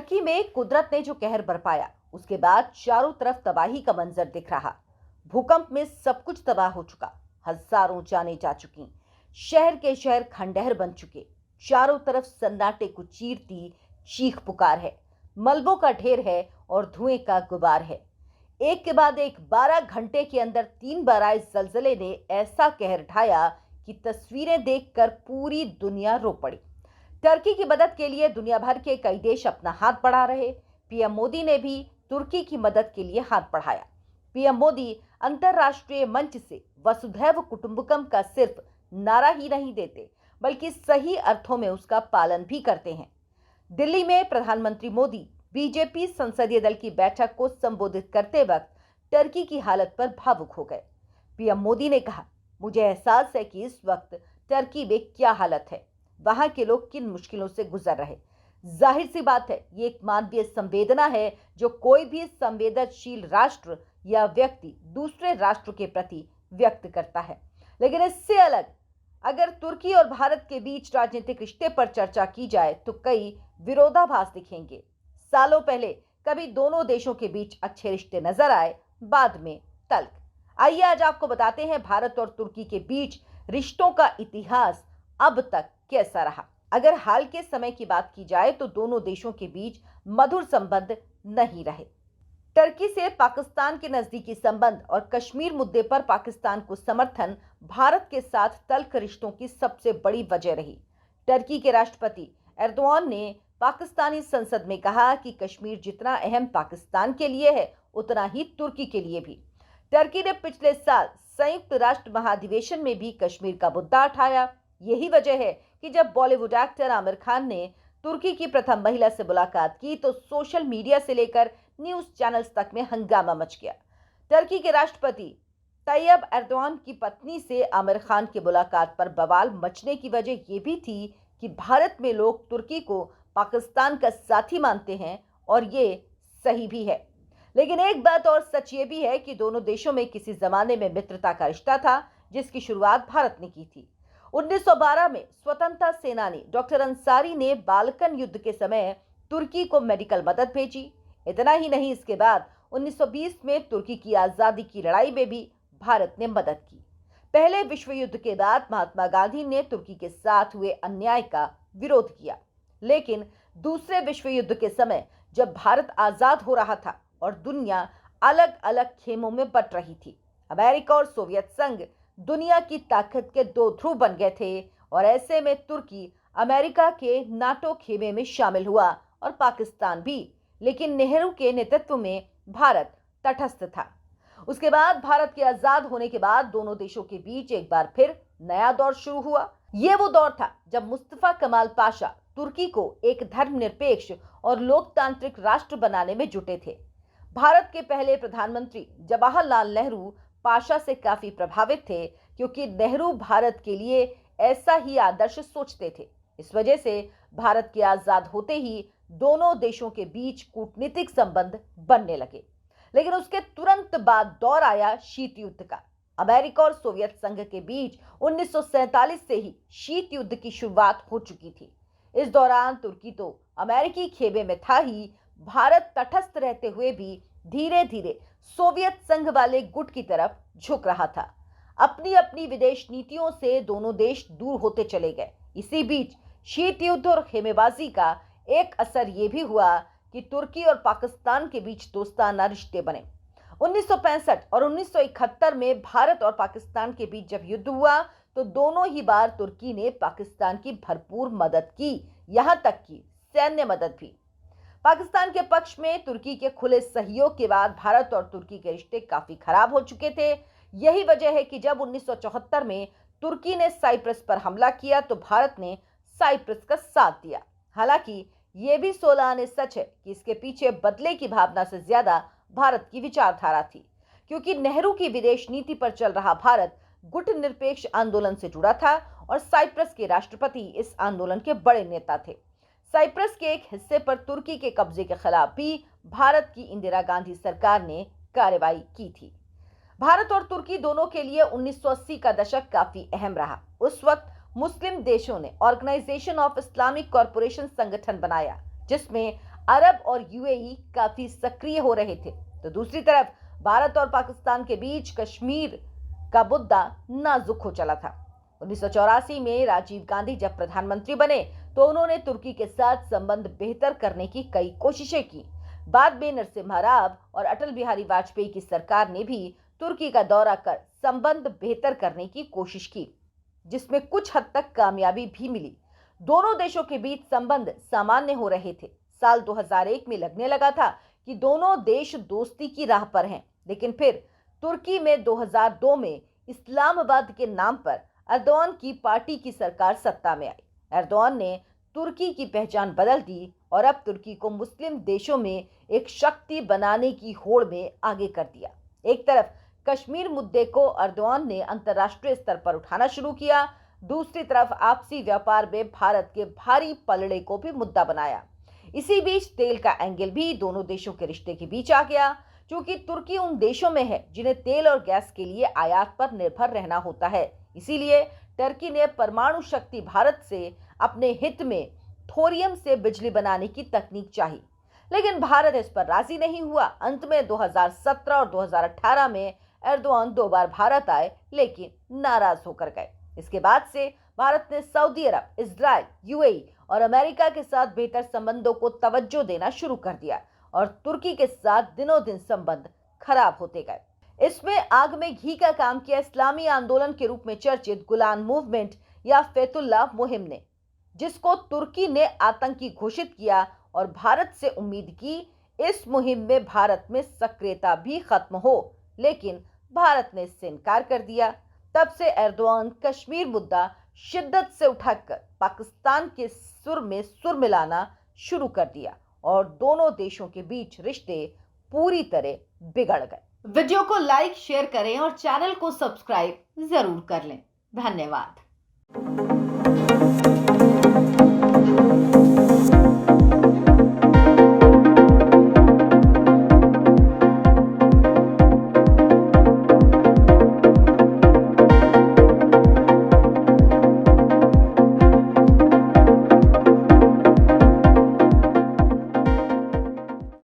Turkey में कुदरत ने जो कहर बरपाया, उसके बाद चारों तरफ तबाही का मंजर दिख रहा। भूकंप में सब कुछ तबाह हो चुका, हजारों जानें जा चुकी, शहर के शहर खंडहर बन चुके। चारों तरफ सन्नाटे को चीरती चीख पुकार है, मलबों का ढेर है और धुएं का गुबार है। एक के बाद एक 12 घंटे के अंदर 3 बार आए जलजले ने ऐसा कहर ढाया कि तस्वीरें देखकर पूरी दुनिया रो पड़ी। टर्की की मदद के लिए दुनिया भर के कई देश अपना हाथ बढ़ा रहे। पीएम मोदी ने भी तुर्की की मदद के लिए हाथ बढ़ाया। पीएम मोदी अंतर्राष्ट्रीय मंच से वसुधैव कुटुंबकम का सिर्फ नारा ही नहीं देते, बल्कि सही अर्थों में उसका पालन भी करते हैं। दिल्ली में प्रधानमंत्री मोदी बीजेपी संसदीय दल की बैठक को संबोधित करते वक्त टर्की की हालत पर भावुक हो गए। पीएम मोदी ने कहा, मुझे एहसास है कि इस वक्त टर्की में क्या हालत है, वहां के लोग किन मुश्किलों से गुजर रहे। जाहिर सी बात है, ये एक मानवीय संवेदना है जो कोई भी संवेदनशील राष्ट्र या व्यक्ति दूसरे राष्ट्र के प्रति व्यक्त करता है। लेकिन इससे अलग अगर तुर्की और भारत के बीच राजनीतिक रिश्ते पर चर्चा की जाए तो कई विरोधाभास दिखेंगे। सालों पहले कभी दोनों देशों के बीच अच्छे रिश्ते नजर आए, बाद में तल्ख। आइए आज आपको बताते हैं भारत और तुर्की के बीच रिश्तों का इतिहास अब तक कैसा रहा। अगर हाल के समय की बात की जाए तो दोनों देशों के बीच मधुर संबंध नहीं रहे। टर्की से पाकिस्तान के नजदीकी संबंध और कश्मीर मुद्दे पर पाकिस्तान को समर्थन भारत के साथ तल्ख रिश्तों की सबसे बड़ी वजह रही। टर्की के राष्ट्रपति एर्दोआन ने पाकिस्तानी संसद में कहा कि कश्मीर जितना अहम पाकिस्तान के लिए है, उतना ही तुर्की के लिए भी। टर्की ने पिछले साल संयुक्त राष्ट्र महाधिवेशन में भी कश्मीर का मुद्दा उठाया। यही वजह है कि जब बॉलीवुड एक्टर आमिर खान ने तुर्की की प्रथम महिला से मुलाकात की तो सोशल मीडिया से लेकर न्यूज चैनल्स तक में हंगामा मच गया। टर्की के राष्ट्रपति तैयब एर्दोआन की पत्नी से आमिर खान की मुलाकात पर बवाल मचने की वजह यह भी थी कि भारत में लोग तुर्की को पाकिस्तान का साथी मानते हैं और ये सही भी है। लेकिन एक बात और सच ये भी है कि दोनों देशों में किसी जमाने में मित्रता का रिश्ता था, जिसकी शुरुआत भारत ने की थी। 1912 में स्वतंत्रता सेनानी डॉक्टर अंसारी ने बाल्कन युद्ध के समय तुर्की को मेडिकल मदद भेजी। इतना ही नहीं, इसके बाद 1920 में तुर्की की आजादी की लड़ाई में भी भारत ने मदद की। पहले विश्व युद्ध के बाद महात्मा गांधी ने तुर्की के साथ हुए अन्याय का विरोध किया। लेकिन दूसरे विश्व युद्ध के समय जब भारत आजाद हो रहा था और दुनिया अलग अलग खेमों में बंट रही थी, अमेरिका और सोवियत संघ दुनिया की ताकत के दो ध्रुव बन गए थे और ऐसे में तुर्की अमेरिका के नाटो खेमे में शामिल हुआ और पाकिस्तान भी। लेकिन नेहरू के नेतृत्व में भारत तटस्थ था। उसके बाद भारत के आजाद होने के बाद दोनों देशों के बीच एक बार फिर नया दौर शुरू हुआ। यह वो दौर था जब मुस्तफा कमाल पाशा तुर्की को एक धर्मनिरपेक्ष और लोकतांत्रिक राष्ट्र बनाने में जुटे थे। भारत के पहले प्रधानमंत्री जवाहरलाल नेहरू पाशा से काफी प्रभावित थे, क्योंकि नेहरू भारत के लिए ऐसा ही आदर्श सोचते थे। इस वजह से भारत के आजाद होते ही दोनों देशों के बीच कूटनीतिक संबंध बनने लगे। लेकिन उसके तुरंत बाद दौर आया शीत युद्ध का। अमेरिका और सोवियत संघ के बीच 1947 से ही शीत युद्ध की शुरुआत हो चुकी थी। इस दौरान तुर्की तो अमेरिकी खेमे में था ही, भारत तटस्थ रहते हुए भी धीरे धीरे सोवियत संघ वाले गुट की तरफ झुक रहा था। अपनी अपनी विदेश नीतियों से दोनों देश दूर होते चले गए। इसी बीच शीत युद्ध और खेमेबाजी का एक असर यह भी हुआ कि तुर्की और पाकिस्तान के बीच दोस्ताना रिश्ते बने। 1965 और 1971 में भारत और पाकिस्तान के बीच जब युद्ध हुआ तो दोनों ही बार तुर्की ने पाकिस्तान की भरपूर मदद की, यहां तक कि सैन्य मदद भी। पाकिस्तान के पक्ष में तुर्की के खुले सहयोग के बाद भारत और तुर्की के रिश्ते काफी खराब हो चुके थे। यही वजह है कि जब 1974 में तुर्की ने साइप्रस पर हमला किया तो भारत ने साइप्रस का साथ दिया। हालांकि यह भी 16 आने सच है कि इसके पीछे बदले की भावना से ज्यादा भारत की विचारधारा थी, क्योंकि नेहरू की विदेश नीति पर चल रहा भारत गुट निरपेक्ष आंदोलन से जुड़ा था और साइप्रस के राष्ट्रपति इस आंदोलन के बड़े नेता थे। साइप्रस के एक हिस्से पर तुर्की के कब्जे के खिलाफ भी भारत की इंदिरा गांधी सरकार ने कार्रवाई की थी। भारत और तुर्की दोनों के लिए 1980 का दशक काफी अहम रहा। उस वक्त मुस्लिम देशों ने ऑर्गेनाइजेशन ऑफ इस्लामिक कॉरपोरेशन संगठन बनाया, जिसमें अरब और यूएई काफी सक्रिय हो रहे थे, तो दूसरी तरफ भारत और पाकिस्तान के बीच कश्मीर का मुद्दा नाजुक हो चला था। 1984 में राजीव गांधी जब प्रधानमंत्री बने तो उन्होंने तुर्की के साथ संबंध बेहतर करने की कई कोशिशें की। बाद में नरसिम्हा राव और अटल बिहारी वाजपेयी की सरकार ने भी तुर्की का दौरा कर संबंध बेहतर करने की कोशिश की, जिसमें कुछ हद तक कामयाबी भी मिली। दोनों देशों के बीच संबंध सामान्य हो रहे थे। साल 2001 में लगने लगा था कि दोनों देश दोस्ती की राह पर हैं, लेकिन फिर तुर्की में 2002 में इस्लामाबाद के नाम पर एर्दोआन की पार्टी की सरकार सत्ता में आई। एर्दोआन ने तुर्की की पहचान बदल दी और अब तुर्की को मुस्लिम देशों में एक शक्ति बनाने की होड़ में आगे कर दिया। एक तरफ कश्मीर मुद्दे को एर्दोआन ने अंतर्राष्ट्रीय स्तर पर उठाना शुरू किया, दूसरी तरफ आपसी व्यापार में भारत के भारी पलड़े को भी मुद्दा बनाया। इसी बीच तेल का एंगल भी दोनों देशों के रिश्ते के बीच आ गया, क्योंकि तुर्की उन देशों में है जिन्हें तेल और गैस के लिए आयात पर निर्भर रहना होता है। इसीलिए टर्की ने परमाणु शक्ति भारत से अपने हित में थोरियम से बिजली बनाने की तकनीक चाही, लेकिन भारत इस पर राजी नहीं हुआ। अंत में 2017 और 2018 में एर्दोआन 2 बार भारत आए, लेकिन नाराज होकर गए। इसके बाद से भारत ने सऊदी अरब, इजराइल, यूएई और अमेरिका के साथ बेहतर संबंधों को तवज्जो देना शुरू कर दिया और तुर्की के साथ दिनों दिन संबंध खराब होते गए। इसमें आग में घी का काम किया इस्लामी आंदोलन के रूप में चर्चित गुलान मूवमेंट या फैतुल्लाह मुहिम ने, जिसको तुर्की ने आतंकी घोषित किया और भारत से उम्मीद की इस मुहिम में भारत में सक्रियता भी खत्म हो, लेकिन भारत ने इससे इनकार कर दिया। तब से एर्दोआन कश्मीर मुद्दा शिद्दत से उठाकर पाकिस्तान के सुर में सुर मिलाना शुरू कर दिया और दोनों देशों के बीच रिश्ते पूरी तरह बिगड़ गए। वीडियो को लाइक, शेयर करें और चैनल को सब्सक्राइब जरूर कर लें। धन्यवाद।